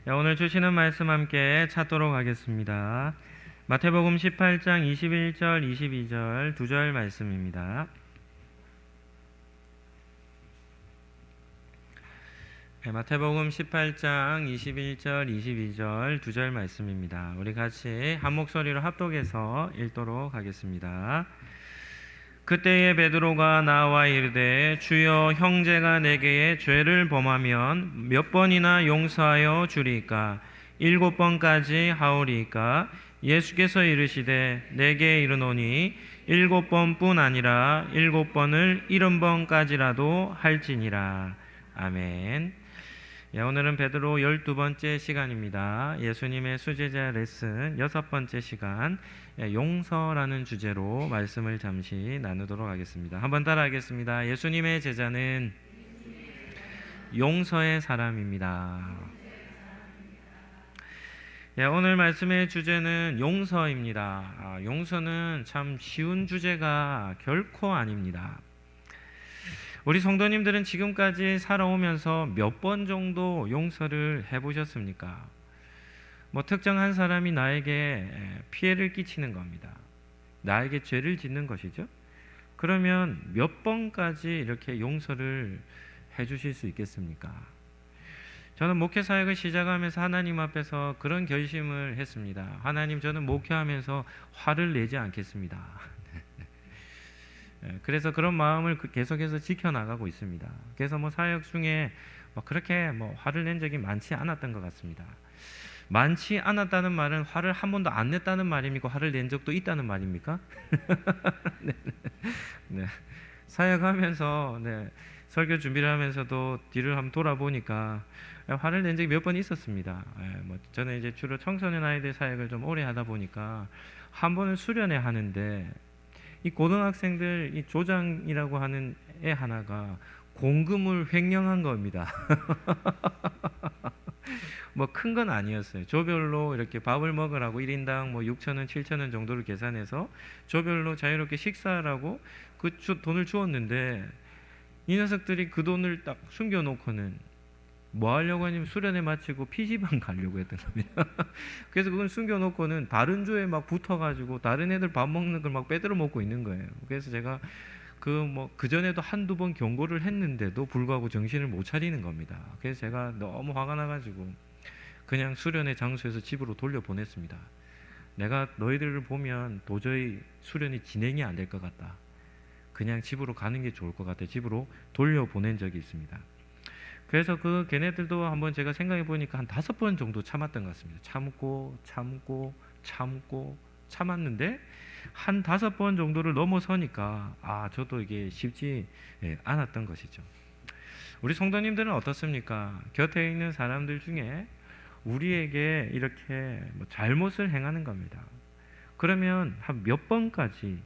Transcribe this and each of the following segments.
오늘 주시는 말씀 함께 찾도록 하겠습니다. 마태복음 18장 21절, 22절 두 절 말씀입니다. 마태복음 18장 21절, 22절 두 절 말씀입니다. 우리 같이 한 목소리로 합독해서 읽도록 하겠습니다. 그때에 베드로가 나와 이르되 주여, 형제가 내게 죄를 범하면 몇 번이나 용서하여 주리이까? 7번까지 하오리이까? 예수께서 이르시되 내게 이르노니 7번뿐 아니라 7번을 70번까지라도 할지니라. 아멘. 오늘은 베드로 12번째 시간입니다. 예수님의 수제자 레슨 6번째 시간, 용서라는 주제로 말씀을 잠시 나누도록 하겠습니다. 한번 따라하겠습니다. 예수님의 제자는 용서의 사람입니다. 오늘 말씀의 주제는 용서입니다. 용서는 참 쉬운 주제가 결코 아닙니다. 우리 성도님들은 지금까지 살아오면서 몇 번 정도 용서를 해보셨습니까? 특정한 사람이 나에게 피해를 끼치는 겁니다. 나에게 죄를 짓는 것이죠. 그러면 몇 번까지 이렇게 용서를 해주실 수 있겠습니까? 저는 목회 사역을 시작하면서 하나님 앞에서 그런 결심을 했습니다. 하나님, 저는 목회하면서 화를 내지 않겠습니다. 그래서 그런 마음을 계속해서 지켜나가고 있습니다. 그래서 사역 중에 그렇게 화를 낸 적이 많지 않았던 것 같습니다. 많지 않았다는 말은 화를 한 번도 안 냈다는 말입니까? 화를 낸 적도 있다는 말입니까? 네. 네. 사역하면서 설교 준비를 하면서도 뒤를 한번 돌아보니까 화를 낸 적이 몇 번 있었습니다. 저는 이제 주로 청소년 아이들 사역을 좀 오래 하다 보니까 한 번은 수련회 하는데 이 고등학생들 이 조장이라고 하는 애 하나가 공금을 횡령한 겁니다. 큰 건 아니었어요. 조별로 이렇게 밥을 먹으라고 1인당 6,000원, 7,000원 정도를 계산해서 조별로 자유롭게 식사하라고 돈을 주었는데, 이 녀석들이 그 돈을 딱 숨겨놓고는 뭐 하려고 하냐면 수련회 마치고 PC방 가려고 했던 겁니다. 그래서 그건 숨겨놓고는 다른 조에 붙어가지고 다른 애들 밥 먹는 걸 빼들어 먹고 있는 거예요. 그래서 제가 그 전에도 한두 번 경고를 했는데도 불구하고 정신을 못 차리는 겁니다. 그래서 제가 너무 화가 나가지고 그냥 수련회 장소에서 집으로 돌려보냈습니다. 내가 너희들을 보면 도저히 수련이 진행이 안 될 것 같다. 그냥 집으로 가는 게 좋을 것 같아. 집으로 돌려보낸 적이 있습니다. 그래서 걔네들도 한번 제가 생각해 보니까 한 5번 정도 참았던 것 같습니다. 참고 참았는데 한 5번 정도를 넘어서니까 저도 이게 쉽지 않았던 것이죠. 우리 성도님들은 어떻습니까? 곁에 있는 사람들 중에 우리에게 이렇게 잘못을 행하는 겁니다. 그러면 한 몇 번까지,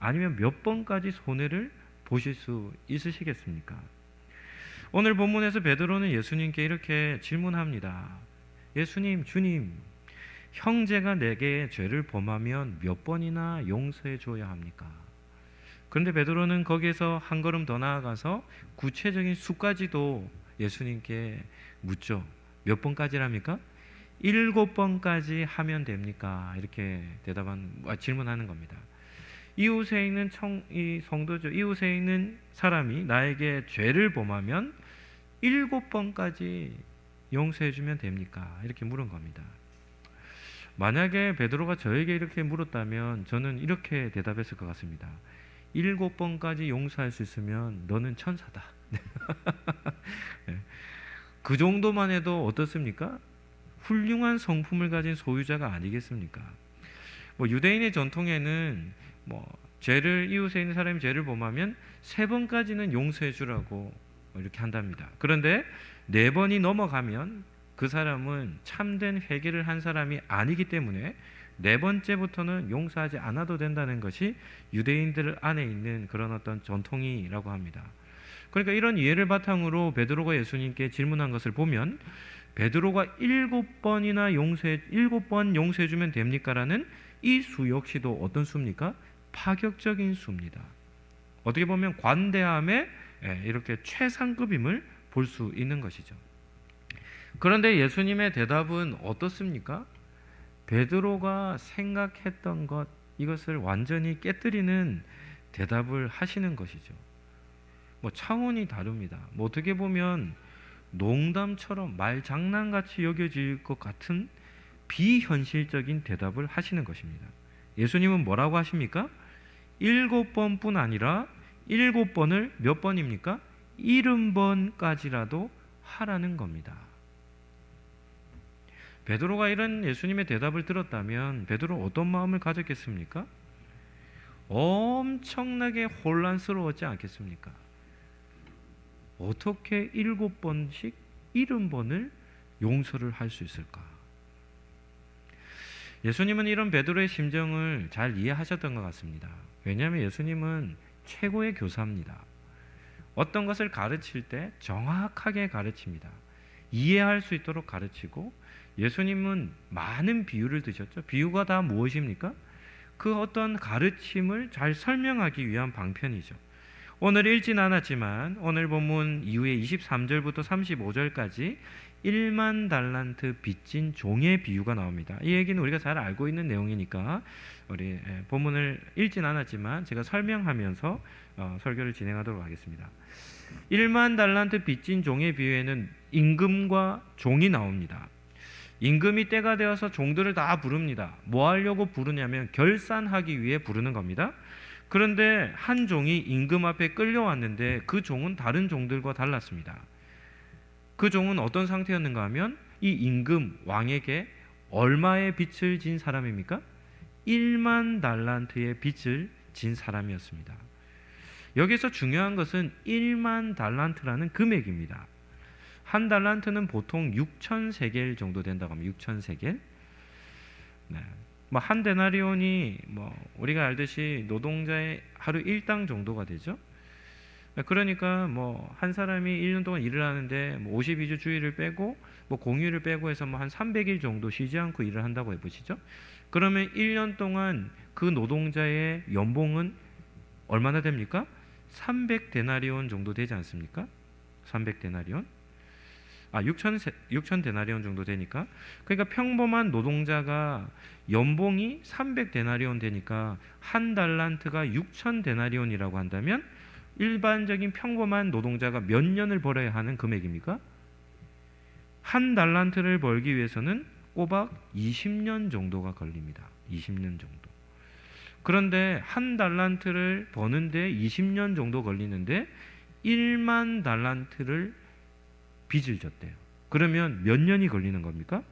아니면 몇 번까지 손해를 보실 수 있으시겠습니까? 오늘 본문에서 베드로는 예수님께 이렇게 질문합니다. 예수님, 주님, 형제가 내게 죄를 범하면 몇 번이나 용서해 줘야 합니까? 그런데 베드로는 거기에서 한 걸음 더 나아가서 구체적인 수까지도 예수님께 묻죠. 몇 번까지랍니까? 7번까지 하면 됩니까? 이렇게 질문하는 겁니다. 이웃에 있는 이 성도죠. 이웃에 있는 사람이 나에게 죄를 범하면 7번까지 용서해주면 됩니까? 이렇게 물은 겁니다. 만약에 베드로가 저에게 이렇게 물었다면 저는 이렇게 대답했을 것 같습니다. 7번까지 용서할 수 있으면 너는 천사다. 그 정도만 해도 어떻습니까? 훌륭한 성품을 가진 소유자가 아니겠습니까? 유대인의 전통에는 이웃에 있는 사람이 죄를 범하면 3번까지는 용서해 주라고 이렇게 한답니다. 그런데 4번이 넘어가면 그 사람은 참된 회개를 한 사람이 아니기 때문에 4번째부터는 용서하지 않아도 된다는 것이 유대인들 안에 있는 그런 어떤 전통이라고 합니다. 그러니까 이런 이해를 바탕으로 베드로가 예수님께 질문한 것을 보면, 베드로가 7번 용서해 주면 됩니까? 라는 이 수 역시도 어떤 수입니까? 파격적인 수입니다. 어떻게 보면 관대함의 이렇게 최상급임을 볼 수 있는 것이죠. 그런데 예수님의 대답은 어떻습니까? 베드로가 생각했던 것, 이것을 완전히 깨뜨리는 대답을 하시는 것이죠. 뭐 차원이 다릅니다. 뭐 어떻게 보면 농담처럼 말장난같이 여겨질 것 같은 비현실적인 대답을 하시는 것입니다. 예수님은 뭐라고 하십니까? 7번뿐 아니라 7번을 몇 번입니까? 70번까지라도 하라는 겁니다. 베드로가 이런 예수님의 대답을 들었다면 베드로 어떤 마음을 가졌겠습니까? 엄청나게 혼란스러웠지 않겠습니까? 어떻게 7번씩 70번을 용서를 할 수 있을까? 예수님은 이런 베드로의 심정을 잘 이해하셨던 것 같습니다. 왜냐하면 예수님은 최고의 교사입니다. 어떤 것을 가르칠 때 정확하게 가르칩니다. 이해할 수 있도록 가르치고, 예수님은 많은 비유를 드셨죠. 비유가 다 무엇입니까? 그 어떤 가르침을 잘 설명하기 위한 방편이죠. 오늘 읽진 않았지만 오늘 본문 이후에 23절부터 35절까지 1만 달란트 빚진 종의 비유가 나옵니다. 이 얘기는 우리가 잘 알고 있는 내용이니까 우리 본문을 읽진 않았지만 제가 설명하면서 설교를 진행하도록 하겠습니다. 1만 달란트 빚진 종의 비유에는 임금과 종이 나옵니다. 임금이 때가 되어서 종들을 다 부릅니다. 뭐 하려고 부르냐면 결산하기 위해 부르는 겁니다. 그런데 한 종이 임금 앞에 끌려왔는데 그 종은 다른 종들과 달랐습니다. 그 종은 어떤 상태였는가 하면 이 임금 왕에게 얼마의 빚을 진 사람입니까? 1만 달란트의 빚을 진 사람이었습니다. 여기서 중요한 것은 1만 달란트라는 금액입니다. 한 달란트는 보통 6,000세겔 정도 된다고 합니다. 6,000세겔. 네. 뭐 한 데나리온이 뭐 우리가 알듯이 노동자의 하루 일당 정도가 되죠. 그러니까 뭐 한 사람이 1년 동안 일을 하는데 뭐 52주 주일을 빼고 뭐 공휴일을 빼고 해서 뭐 한 300일 정도 쉬지 않고 일을 한다고 해보시죠. 그러면 1년 동안 그 노동자의 연봉은 얼마나 됩니까? 300데나리온 정도 되지 않습니까? 300데나리온? 6천 데나리온 정도 되니까, 그러니까 평범한 노동자가 연봉이 300데나리온 되니까 한 달란트가 6천 데나리온이라고 한다면 일반적인 평범한 노동자가 몇 년을 벌어야 하는 금액입니까? 한 달란트를 벌기 위해서는 꼬박 20년 정도가 걸립니다. 20년 정도. 그런데 한 달란트를 버는데 20년 정도 걸리는데 1만 달란트를 빚을 졌대요. 그러면 몇 년이 걸리는 겁니까?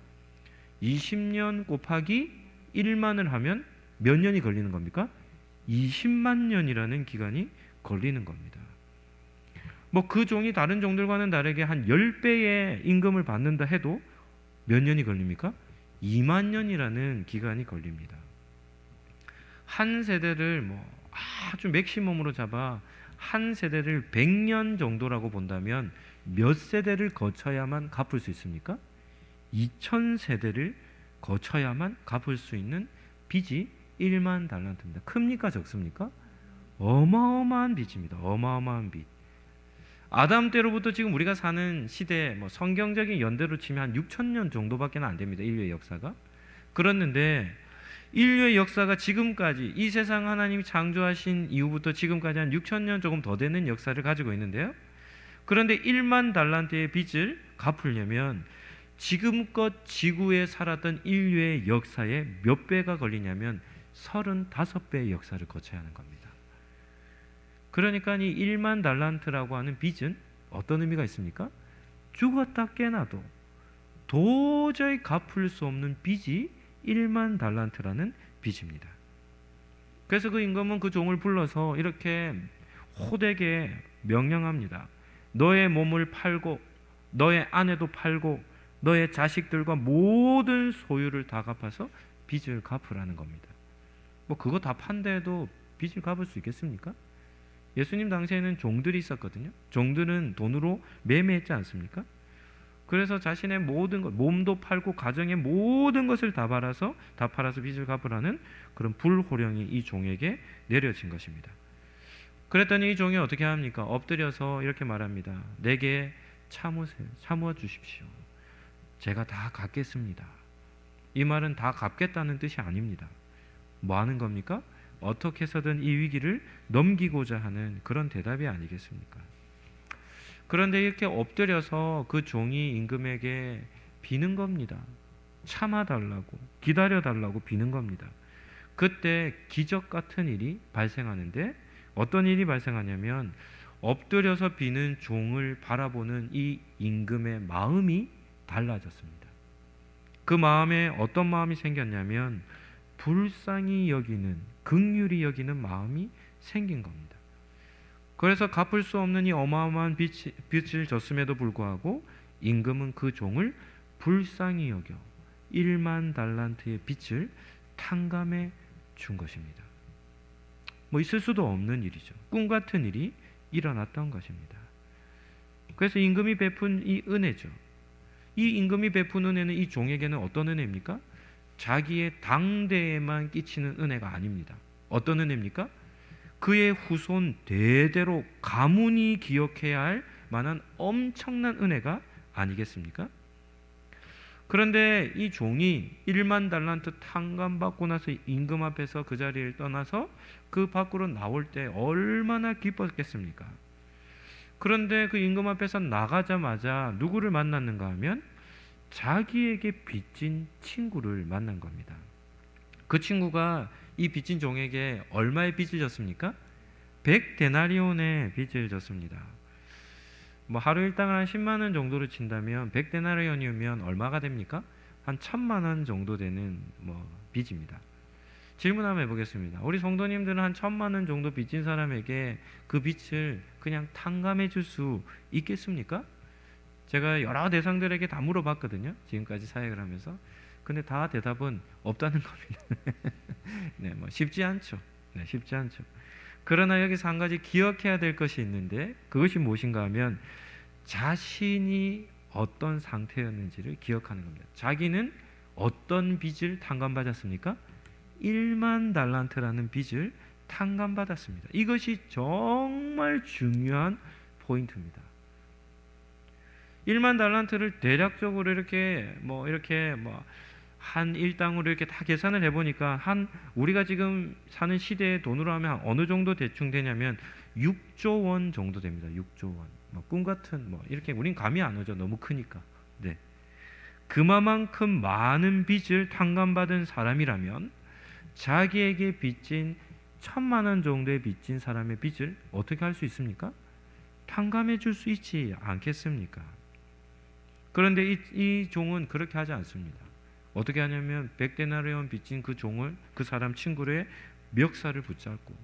20년 곱하기 1만을 하면 몇 년이 걸리는 겁니까? 20만 년이라는 기간이 걸리는 겁니다. 뭐 그 종이 다른 종들과는 다르게 한 10배의 임금을 받는다 해도 몇 년이 걸립니까? 2만 년이라는 기간이 걸립니다. 한 세대를 뭐 아주 맥시멈으로 잡아 한 세대를 100년 정도라고 본다면 몇 세대를 거쳐야만 갚을 수 있습니까? 2000세대를 거쳐야만 갚을 수 있는 빚이 1만 달란트입니다. 큽니까 적습니까? 어마어마한 빚입니다. 어마어마한 빚. 아담 때로부터 지금 우리가 사는 시대, 뭐 성경적인 연대로 치면 한 6,000년 정도밖에 안 됩니다. 인류의 역사가. 그렇는데 인류의 역사가 지금까지 이 세상 하나님이 창조하신 이후부터 지금까지 한 6,000년 조금 더 되는 역사를 가지고 있는데요. 그런데 1만 달란트의 빚을 갚으려면 지금껏 지구에 살았던 인류의 역사에 몇 배가 걸리냐면 35배의 역사를 거쳐야 하는 겁니다. 그러니까 이 1만 달란트라고 하는 빚은 어떤 의미가 있습니까? 죽었다 깨나도 도저히 갚을 수 없는 빚이 1만 달란트라는 빚입니다. 그래서 그 임금은 그 종을 불러서 이렇게 호되게 명령합니다. 너의 몸을 팔고 너의 아내도 팔고 너의 자식들과 모든 소유를 다 갚아서 빚을 갚으라는 겁니다. 뭐 그거 다 판대도 빚을 갚을 수 있겠습니까? 예수님 당시에는 종들이 있었거든요. 종들은 돈으로 매매했지 않습니까? 그래서 자신의 모든 것, 몸도 팔고 가정의 모든 것을 다 팔아서 빚을 갚으라는 그런 불호령이 이 종에게 내려진 것입니다. 그랬더니 이 종이 어떻게 합니까? 엎드려서 이렇게 말합니다. 내게 참으세요. 참아 주십시오. 제가 다 갚겠습니다. 이 말은 다 갚겠다는 뜻이 아닙니다. 뭐 하는 겁니까? 어떻게 해서든 이 위기를 넘기고자 하는 그런 대답이 아니겠습니까? 그런데 이렇게 엎드려서 그 종이 임금에게 비는 겁니다. 참아달라고, 기다려달라고 비는 겁니다. 그때 기적 같은 일이 발생하는데, 어떤 일이 발생하냐면 엎드려서 비는 종을 바라보는 이 임금의 마음이 달라졌습니다. 그 마음에 어떤 마음이 생겼냐면 불쌍히 여기는, 긍휼히 여기는 마음이 생긴 겁니다. 그래서 갚을 수 없는 이 어마어마한 빚을 졌음에도 불구하고 임금은 그 종을 불쌍히 여겨 1만 달란트의 빚을 탕감해 준 것입니다. 뭐 있을 수도 없는 일이죠. 꿈 같은 일이 일어났던 것입니다. 그래서 임금이 베푼 이 은혜죠. 이 임금이 베푼 은혜는 이 종에게는 어떤 은혜입니까? 자기의 당대에만 끼치는 은혜가 아닙니다. 어떤 은혜입니까? 그의 후손 대대로 가문이 기억해야 할 만한 엄청난 은혜가 아니겠습니까? 그런데 이 종이 1만 달란트 탕감받고 나서 임금 앞에서 그 자리를 떠나서 그 밖으로 나올 때 얼마나 기뻤겠습니까? 그런데 그 임금 앞에서 나가자마자 누구를 만났는가 하면 자기에게 빚진 친구를 만난 겁니다. 그 친구가 이 빚진 종에게 얼마의 빚을 졌습니까? 100데나리온의 빚을 졌습니다. 뭐 하루 일당을 한 10만 원 정도로 친다면 100데나리온이면 얼마가 됩니까? 한 1000만 원 정도 되는 빚입니다. 질문 한번 해보겠습니다. 우리 성도님들은 한 1000만 원 정도 빚진 사람에게 그 빚을 그냥 탕감해 줄 수 있겠습니까? 제가 여러 대상들에게 다 물어봤거든요. 지금까지 사역을 하면서. 근데 다 대답은 없다는 겁니다. 네, 쉽지 않죠. 네, 쉽지 않죠. 그러나 여기서 한 가지 기억해야 될 것이 있는데, 그것이 무엇인가 하면 자신이 어떤 상태였는지를 기억하는 겁니다. 자기는 어떤 빚을 탕감받았습니까? 1만 달란트라는 빚을 탕감받았습니다. 이것이 정말 중요한 포인트입니다. 1만 달란트를 대략적으로 이렇게 한 일당으로 이렇게 다 계산을 해보니까 우리가 지금 사는 시대의 돈으로 하면 어느 정도 대충 되냐면 6조 원 정도 됩니다. 6조 원. 꿈 같은 이렇게 우린 감이 안 오죠. 너무 크니까. 네. 그만큼 많은 빚을 탕감받은 사람이라면 자기에게 빚진 1000만 원 정도의 빚진 사람의 빚을 어떻게 할 수 있습니까? 탕감해 줄 수 있지 않겠습니까? 그런데 이 종은 그렇게 하지 않습니다. 어떻게 하냐면 100데나리온 빚진 그 종을, 그 사람 친구의 멱살을 붙잡고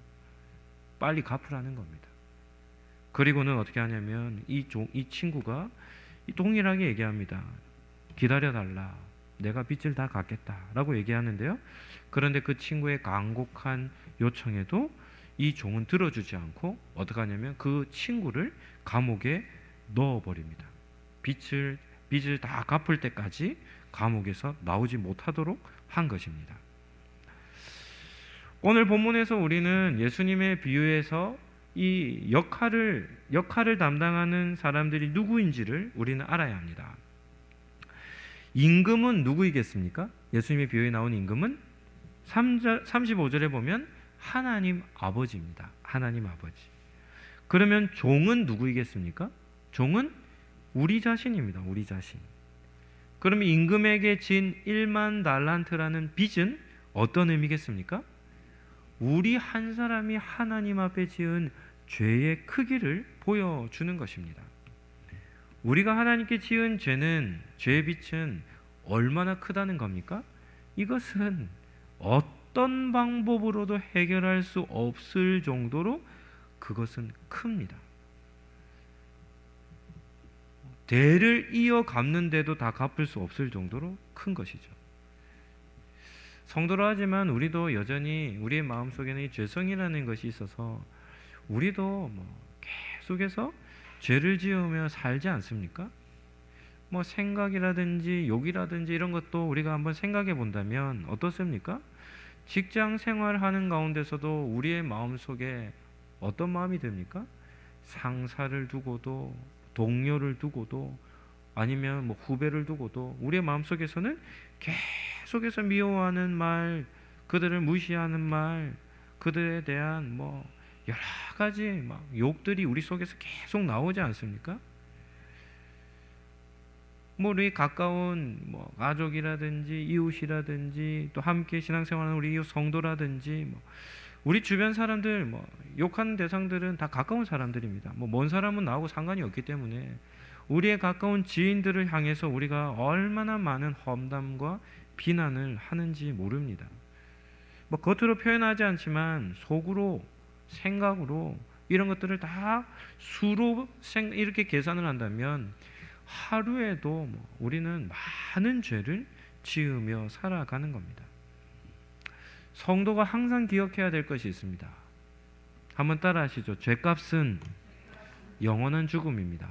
빨리 갚으라는 겁니다. 그리고는 어떻게 하냐면 이 친구가 동일하게 얘기합니다. 기다려달라. 내가 빚을 다 갚겠다라고 얘기하는데요. 그런데 그 친구의 간곡한 요청에도 이 종은 들어주지 않고 어떻게 하냐면 그 친구를 감옥에 넣어버립니다. 빚을 다 갚을 때까지 감옥에서 나오지 못하도록 한 것입니다. 오늘 본문에서 우리는 예수님의 비유에서 이 역할을 담당하는 사람들이 누구인지를 우리는 알아야 합니다. 임금은 누구이겠습니까? 예수님의 비유에 나온 임금은 35절에 보면 하나님 아버지입니다. 하나님 아버지. 그러면 종은 누구이겠습니까? 종은 우리 자신입니다. 우리 자신. 그러면 임금에게 진 1만 달란트라는 빚은 어떤 의미겠습니까? 우리 한 사람이 하나님 앞에 지은 죄의 크기를 보여주는 것입니다. 우리가 하나님께 지은 죄의 빚은 얼마나 크다는 겁니까? 이것은 어떤 방법으로도 해결할 수 없을 정도로 그것은 큽니다. 대를 이어 갚는데도 다 갚을 수 없을 정도로 큰 것이죠. 성도라 하지만 우리도 여전히 우리의 마음속에는 이 죄성이라는 것이 있어서 우리도 계속해서 죄를 지으며 살지 않습니까? 생각이라든지 욕이라든지 이런 것도 우리가 한번 생각해 본다면 어떻습니까? 직장 생활하는 가운데서도 우리의 마음속에 어떤 마음이 됩니까? 상사를 두고도, 동료를 두고도 아니면 뭐 후배를 두고도 우리의 마음속에서는 계속해서 미워하는 말, 그들을 무시하는 말, 그들에 대한 뭐 여러 가지 막 욕들이 우리 속에서 계속 나오지 않습니까? 뭐 우리 가까운 뭐 가족이라든지 이웃이라든지 또 함께 신앙생활하는 우리 이웃 성도라든지 뭐 우리 주변 사람들 뭐 욕하는 대상들은 다 가까운 사람들입니다. 뭐 먼 사람은 나하고 상관이 없기 때문에 우리의 가까운 지인들을 향해서 우리가 얼마나 많은 험담과 비난을 하는지 모릅니다. 뭐 겉으로 표현하지 않지만 속으로 생각으로 이런 것들을 다 수로 이렇게 계산을 한다면 하루에도 뭐 우리는 많은 죄를 지으며 살아가는 겁니다. 성도가 항상 기억해야 될 것이 있습니다. 한번 따라하시죠. 죄값은 영원한 죽음입니다.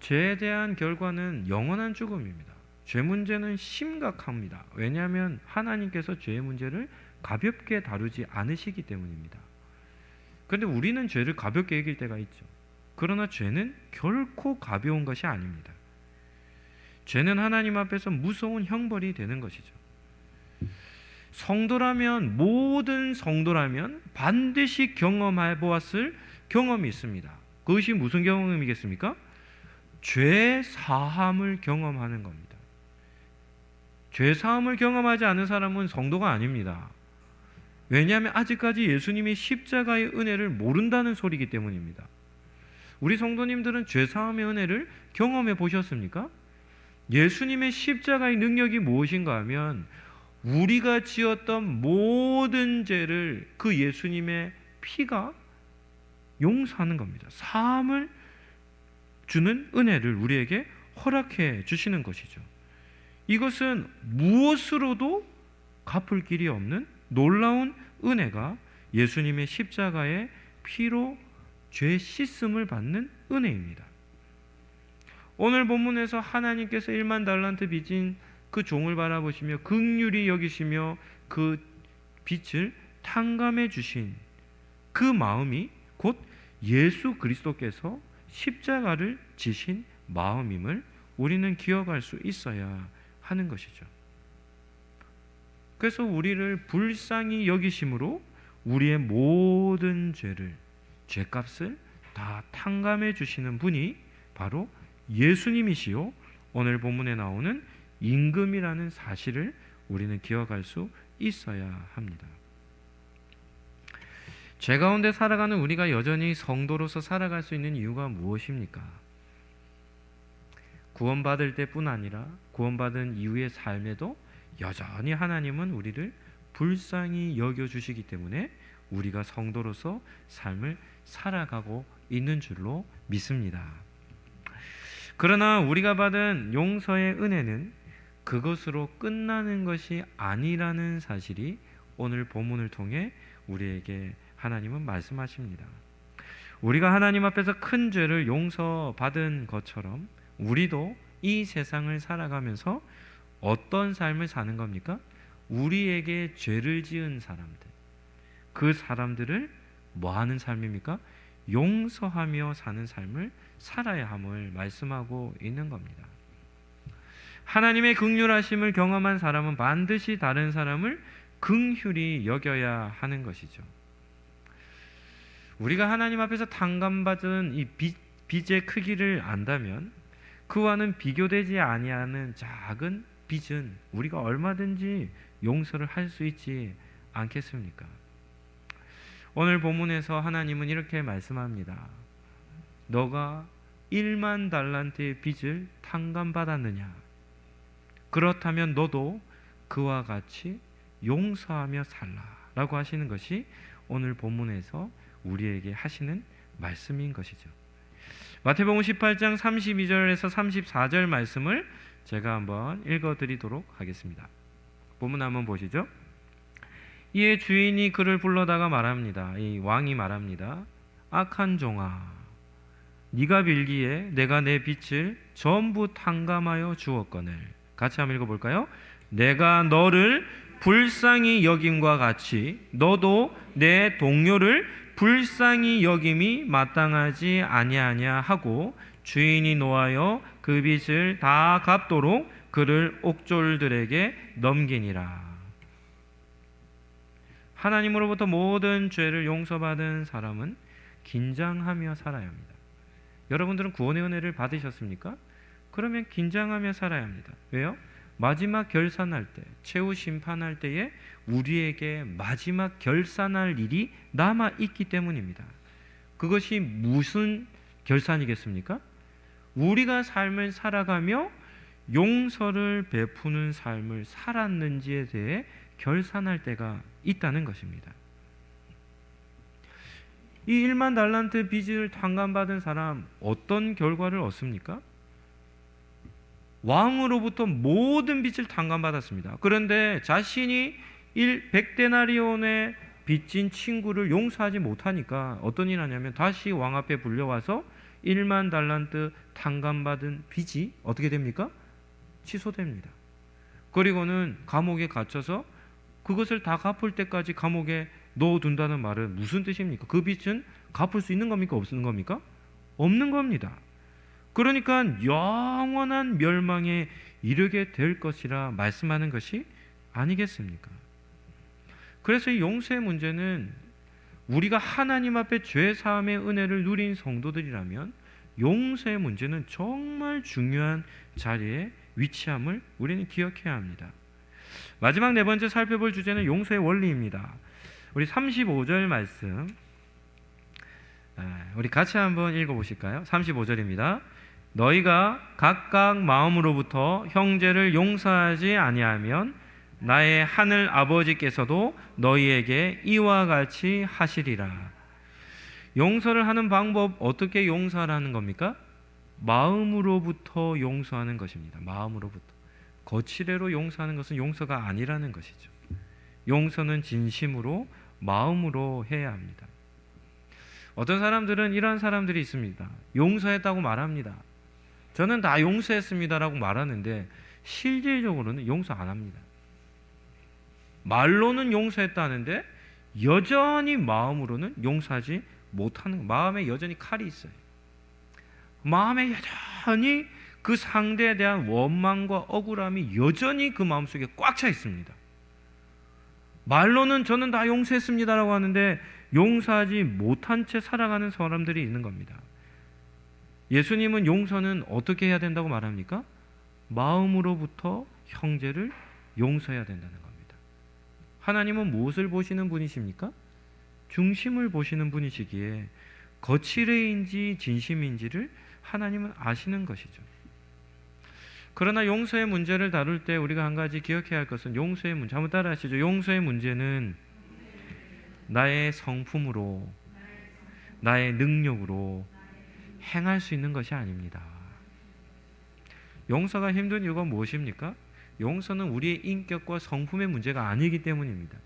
죄에 대한 결과는 영원한 죽음입니다. 죄 문제는 심각합니다. 왜냐하면 하나님께서 죄의 문제를 가볍게 다루지 않으시기 때문입니다. 그런데 우리는 죄를 가볍게 여길 때가 있죠. 그러나 죄는 결코 가벼운 것이 아닙니다. 죄는 하나님 앞에서 무서운 형벌이 되는 것이죠. 성도라면, 모든 성도라면 반드시 경험해 보았을 경험이 있습니다. 그것이 무슨 경험이겠습니까? 죄 사함을 경험하는 겁니다. 죄 사함을 경험하지 않은 사람은 성도가 아닙니다. 왜냐하면 아직까지 예수님이 십자가의 은혜를 모른다는 소리이기 때문입니다. 우리 성도님들은 죄 사함의 은혜를 경험해 보셨습니까? 예수님의 십자가의 능력이 무엇인가 하면 우리가 지었던 모든 죄를 그 예수님의 피가 용서하는 겁니다. 사함을 주는 은혜를 우리에게 허락해 주시는 것이죠. 이것은 무엇으로도 갚을 길이 없는 놀라운 은혜가 예수님의 십자가의 피로 죄 씻음을 받는 은혜입니다. 오늘 본문에서 하나님께서 1만 달란트 빚진 그 종을 바라보시며 긍휼히 여기시며 그 빚을 탕감해 주신 그 마음이 곧 예수 그리스도께서 십자가를 지신 마음임을 우리는 기억할 수 있어야 하는 것이죠. 그래서 우리를 불쌍히 여기심으로 우리의 모든 죄를, 죄값을 다 탕감해 주시는 분이 바로 예수님이시요 오늘 본문에 나오는 임금이라는 사실을 우리는 기억할 수 있어야 합니다. 죄 가운데 살아가는 우리가 여전히 성도로서 살아갈 수 있는 이유가 무엇입니까? 구원받을 때뿐 아니라 구원받은 이후의 삶에도 여전히 하나님은 우리를 불쌍히 여겨주시기 때문에 우리가 성도로서 삶을 살아가고 있는 줄로 믿습니다. 그러나 우리가 받은 용서의 은혜는 그것으로 끝나는 것이 아니라는 사실이 오늘 본문을 통해 우리에게 하나님은 말씀하십니다. 우리가 하나님 앞에서 큰 죄를 용서받은 것처럼 우리도 이 세상을 살아가면서 어떤 삶을 사는 겁니까? 우리에게 죄를 지은 사람들, 그 사람들을 뭐 하는 삶입니까? 용서하며 사는 삶을 살아야 함을 말씀하고 있는 겁니다. 하나님의 긍휼하심을 경험한 사람은 반드시 다른 사람을 긍휼히 여겨야 하는 것이죠. 우리가 하나님 앞에서 탕감받은 이 빚의 크기를 안다면 그와는 비교되지 아니하는 작은 빚은 우리가 얼마든지 용서를 할 수 있지 않겠습니까? 오늘 본문에서 하나님은 이렇게 말씀합니다. 너가 1만 달란트의 빚을 탕감받았느냐? 그렇다면 너도 그와 같이 용서하며 살라 라고 하시는 것이 오늘 본문에서 우리에게 하시는 말씀인 것이죠. 마태복음 18장 32절에서 34절 말씀을 제가 한번 읽어드리도록 하겠습니다. 본문 한번 보시죠. 이에 주인이 그를 불러다가 말합니다. 이 왕이 말합니다. 악한 종아, 네가 빌기에 내가 내 빚을 전부 탕감하여 주었거늘. 같이 한번 읽어볼까요? 내가 너를 불쌍히 여김과 같이 너도 내 동료를 불쌍히 여김이 마땅하지 아니하냐 하고 주인이 노하여 그 빚을 다 갚도록 그를 옥졸들에게 넘기니라. 하나님으로부터 모든 죄를 용서받은 사람은 긴장하며 살아야 합니다. 여러분들은 구원의 은혜를 받으셨습니까? 그러면 긴장하며 살아야 합니다. 왜요? 마지막 결산할 때, 최후 심판할 때에 우리에게 마지막 결산할 일이 남아 있기 때문입니다. 그것이 무슨 결산이겠습니까? 우리가 삶을 살아가며 용서를 베푸는 삶을 살았는지에 대해 결산할 때가 있다는 것입니다. 이 1만 달란트 빚을 탕감받은 사람 어떤 결과를 얻습니까? 왕으로부터 모든 빚을 탕감받았습니다. 그런데 자신이 100데나리온의 빚진 친구를 용서하지 못하니까 어떤 일이 하냐면 다시 왕 앞에 불려와서 1만 달란트 탕감받은 빚이 어떻게 됩니까? 취소됩니다. 그리고는 감옥에 갇혀서 그것을 다 갚을 때까지 감옥에 넣어둔다는 말은 무슨 뜻입니까? 그 빚은 갚을 수 있는 겁니까? 없는 겁니까? 없는 겁니다. 그러니까 영원한 멸망에 이르게 될 것이라 말씀하는 것이 아니겠습니까? 그래서 이 용서의 문제는 우리가 하나님 앞에 죄 사함의 은혜를 누린 성도들이라면 용서의 문제는 정말 중요한 자리에 위치함을 우리는 기억해야 합니다. 마지막 네 번째 살펴볼 주제는 용서의 원리입니다. 우리 35절 말씀 우리 같이 한번 읽어보실까요? 35절입니다. 너희가 각각 마음으로부터 형제를 용서하지 아니하면 나의 하늘 아버지께서도 너희에게 이와 같이 하시리라. 용서를 하는 방법, 어떻게 용서하라는 겁니까? 마음으로부터 용서하는 것입니다. 마음으로부터. 거칠애로 용서하는 것은 용서가 아니라는 것이죠. 용서는 진심으로 마음으로 해야 합니다. 어떤 사람들은 이러한 사람들이 있습니다. 용서했다고 말합니다. 저는 다 용서했습니다라고 말하는데 실질적으로는 용서 안 합니다. 말로는 용서했다는데 여전히 마음으로는 용서하지 못하는 거. 마음에 여전히 칼이 있어요. 마음에 여전히 그 상대에 대한 원망과 억울함이 여전히 그 마음속에 꽉 차 있습니다. 말로는 저는 다 용서했습니다라고 하는데 용서하지 못한 채 살아가는 사람들이 있는 겁니다. 예수님은 용서는 어떻게 해야 된다고 말합니까? 마음으로부터 형제를 용서해야 된다는 겁니다. 하나님은 무엇을 보시는 분이십니까? 중심을 보시는 분이시기에 거칠애인지 진심인지를 하나님은 아시는 것이죠. 그러나 용서의 문제를 다룰 때 우리가 한 가지 기억해야 할 것은 용서의 문제, 한번 따라 하시죠. 용서의 문제는 나의 성품으로, 나의 능력으로 행할 수 있는 것이 아닙니다. 용서가 힘든 이유가 무엇입니까? 용서는 우리의 인격과 성품의 문제가 아니기 때문입니다.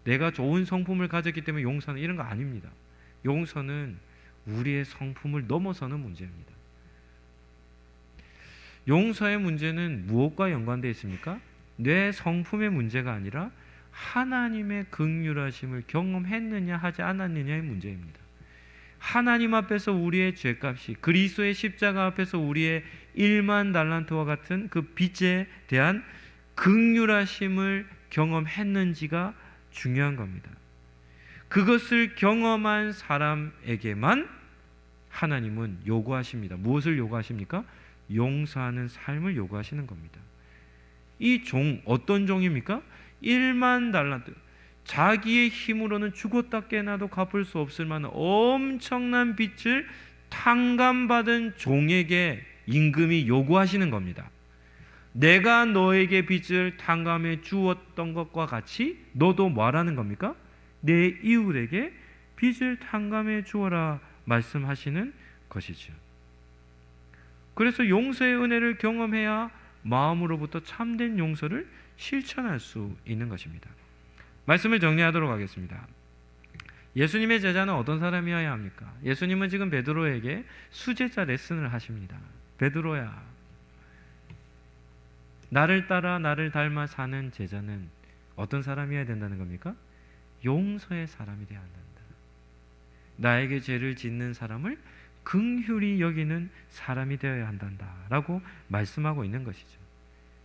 내가 좋은 성품을 가졌기 때문에 용서는 이런 거 아닙니다. 용서는 우리의 성품을 넘어서는 문제입니다. 용서의 문제는 무엇과 연관되어 있습니까? 내 성품의 문제가 아니라 하나님의 긍휼하심을 경험했느냐 하지 않았느냐의 문제입니다. 하나님 앞에서 우리의 죄값이 그리스도의 십자가 앞에서 우리의 1만 달란트와 같은 그 빚에 대한 긍휼하심을 경험했는지가 중요한 겁니다. 그것을 경험한 사람에게만 하나님은 요구하십니다. 무엇을 요구하십니까? 용서하는 삶을 요구하시는 겁니다. 이 종, 어떤 종입니까? 1만 달란트, 자기의 힘으로는 죽었다 깨나도 갚을 수 없을 만한 엄청난 빚을 탕감받은 종에게 임금이 요구하시는 겁니다. 내가 너에게 빚을 탕감해 주었던 것과 같이 너도 뭐라는 겁니까? 내 이웃에게 빚을 탕감해 주어라 말씀하시는 것이죠. 그래서 용서의 은혜를 경험해야 마음으로부터 참된 용서를 실천할 수 있는 것입니다. 말씀을 정리하도록 하겠습니다. 예수님의 제자는 어떤 사람이어야 합니까? 예수님은 지금 베드로에게 수제자 레슨을 하십니다. 베드로야, 나를 따라 나를 닮아 사는 제자는 어떤 사람이어야 된다는 겁니까? 용서의 사람이 되어야 한다. 나에게 죄를 짓는 사람을 긍휼히 여기는 사람이 되어야 한단다라고 말씀하고 있는 것이죠.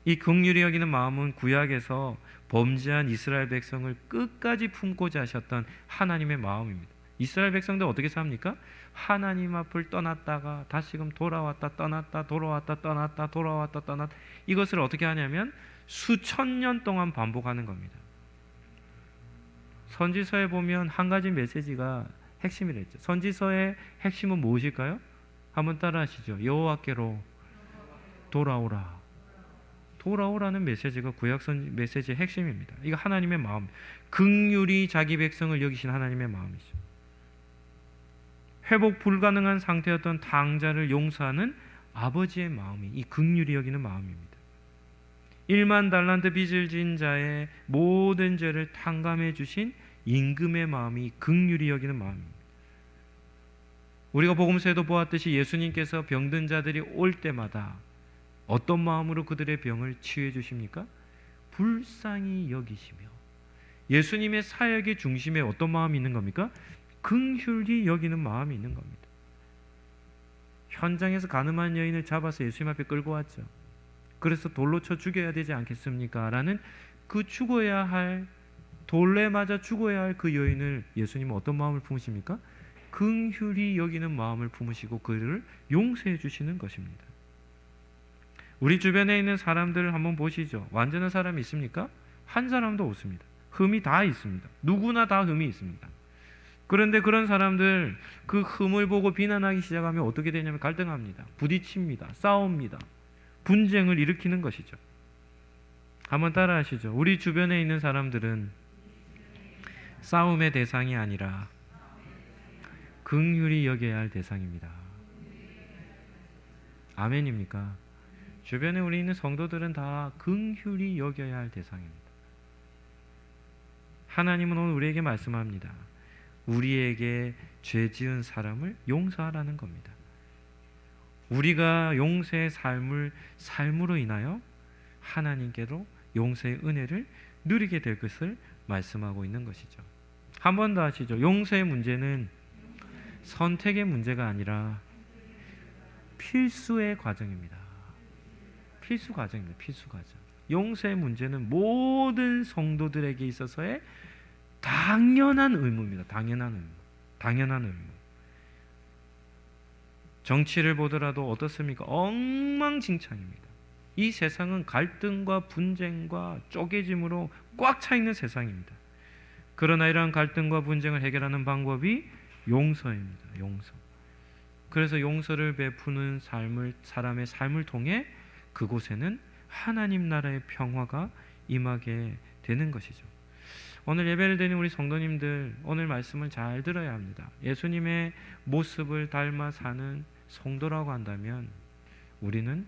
이 긍휼히 여기는 마음은 구약에서 범죄한 이스라엘 백성을 끝까지 품고자 하셨던 하나님의 마음입니다. 이스라엘 백성들 어떻게 삽니까? 하나님 앞을 떠났다가 다시금 돌아왔다 떠났다 돌아왔다 떠났다 돌아왔다 떠났다, 이것을 어떻게 하냐면 수천 년 동안 반복하는 겁니다. 선지서에 보면 한 가지 메시지가 핵심이라 했죠. 선지서의 핵심은 무엇일까요? 한번 따라 하시죠. 여호와께로 돌아오라. 돌아오라는 메시지가 구약 메시지의 핵심입니다. 이거 하나님의 마음, 긍휼히 자기 백성을 여기신 하나님의 마음이죠. 회복 불가능한 상태였던 당자를 용서하는 아버지의 마음이 이 긍휼히 여기는 마음입니다. 1만 달란트 빚을 진 자의 모든 죄를 탕감해 주신 임금의 마음이 긍휼히 여기는 마음입니다. 우리가 복음서에도 보았듯이 예수님께서 병든 자들이 올 때마다 어떤 마음으로 그들의 병을 치유해 주십니까? 불쌍히 여기시며. 예수님의 사역의 중심에 어떤 마음이 있는 겁니까? 긍휼히 여기는 마음이 있는 겁니다. 현장에서 가늠한 여인을 잡아서 예수님 앞에 끌고 왔죠. 그래서 돌로 쳐 죽여야 되지 않겠습니까? 라는 그 죽어야 할, 돌에 맞아 죽어야 할 그 여인을 예수님은 어떤 마음을 품으십니까? 긍휼히 여기는 마음을 품으시고 그를 용서해 주시는 것입니다. 우리 주변에 있는 사람들을 한번 보시죠. 완전한 사람이 있습니까? 한 사람도 없습니다. 흠이 다 있습니다. 누구나 다 흠이 있습니다. 그런데 그런 사람들 그 흠을 보고 비난하기 시작하면 어떻게 되냐면 갈등합니다. 부딪힙니다. 싸웁니다. 분쟁을 일으키는 것이죠. 한번 따라 하시죠. 우리 주변에 있는 사람들은 싸움의 대상이 아니라 긍휼히 여겨야 할 대상입니다. 아멘입니까? 주변에 우리 있는 성도들은 다 긍휼히 여겨야 할 대상입니다. 하나님은 오늘 우리에게 말씀합니다. 우리에게 죄 지은 사람을 용서하라는 겁니다. 우리가 용서의 삶으로 인하여 하나님께로 용서의 은혜를 누리게 될 것을 말씀하고 있는 것이죠. 한 번 더 하시죠. 용서의 문제는 선택의 문제가 아니라 필수의 과정입니다. 필수 과정입니다. 필수 과정. 용서의 문제는 모든 성도들에게 있어서의 당연한 의무입니다. 당연한 의무. 당연한 의무. 정치를 보더라도 어떻습니까? 엉망진창입니다. 이 세상은 갈등과 분쟁과 쪼개짐으로 꽉 차 있는 세상입니다. 그러나 이러한 갈등과 분쟁을 해결하는 방법이 용서입니다. 용서. 그래서 용서를 베푸는 사람의 삶을 통해 그곳에는 하나님 나라의 평화가 임하게 되는 것이죠. 오늘 예배를 드리는 우리 성도님들, 오늘 말씀을 잘 들어야 합니다. 예수님의 모습을 닮아 사는 성도라고 한다면 우리는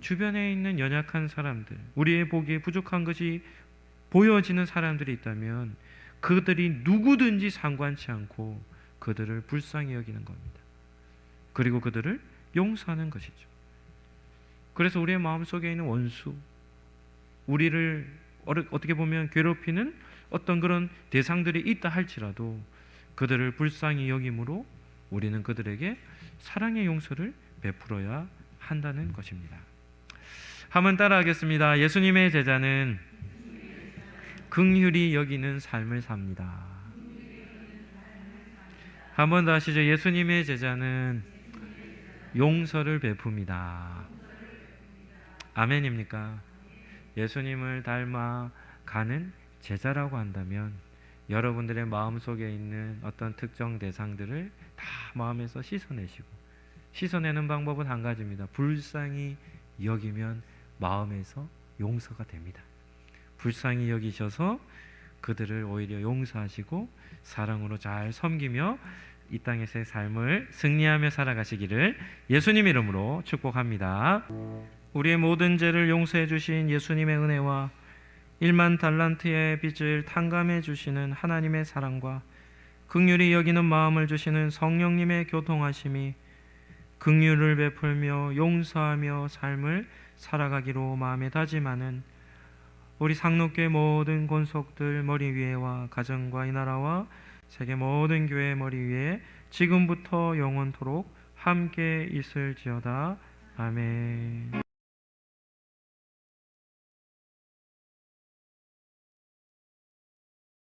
주변에 있는 연약한 사람들, 우리의 보기에 부족한 것이 보여지는 사람들이 있다면 그들이 누구든지 상관치 않고 그들을 불쌍히 여기는 겁니다. 그리고 그들을 용서하는 것이죠. 그래서 우리의 마음속에 있는 원수, 우리를 어떻게 보면 괴롭히는 어떤 그런 대상들이 있다 할지라도 그들을 불쌍히 여김으로 우리는 그들에게 사랑의 용서를 베풀어야 한다는 것입니다. 한번 따라하겠습니다. 예수님의 제자는 긍휼히 여기는 삶을 삽니다. 한 번 더 하시죠. 예수님의 제자는 용서를 베풉니다. 아멘입니까? 예수님을 닮아 가는 제자라고 한다면 여러분들의 마음속에 있는 어떤 특정 대상들을 다 마음에서 씻어내시고, 씻어내는 방법은 한 가지입니다. 불쌍히 여기면 마음에서 용서가 됩니다. 불쌍히 여기셔서 그들을 오히려 용서하시고 사랑으로 잘 섬기며 이 땅에서의 삶을 승리하며 살아가시기를 예수님 이름으로 축복합니다. 우리의 모든 죄를 용서해 주신 예수님의 은혜와 1만 달란트의 빚을 탕감해 주시는 하나님의 사랑과 긍휼히 여기는 마음을 주시는 성령님의 교통하심이 긍휼을 베풀며 용서하며 삶을 살아가기로 마음에 다짐하는 우리 상록교회 모든 권속들 머리 위에와 가정과 이 나라와 세계 모든 교회 머리 위에 지금부터 영원토록 함께 있을지어다. 아멘.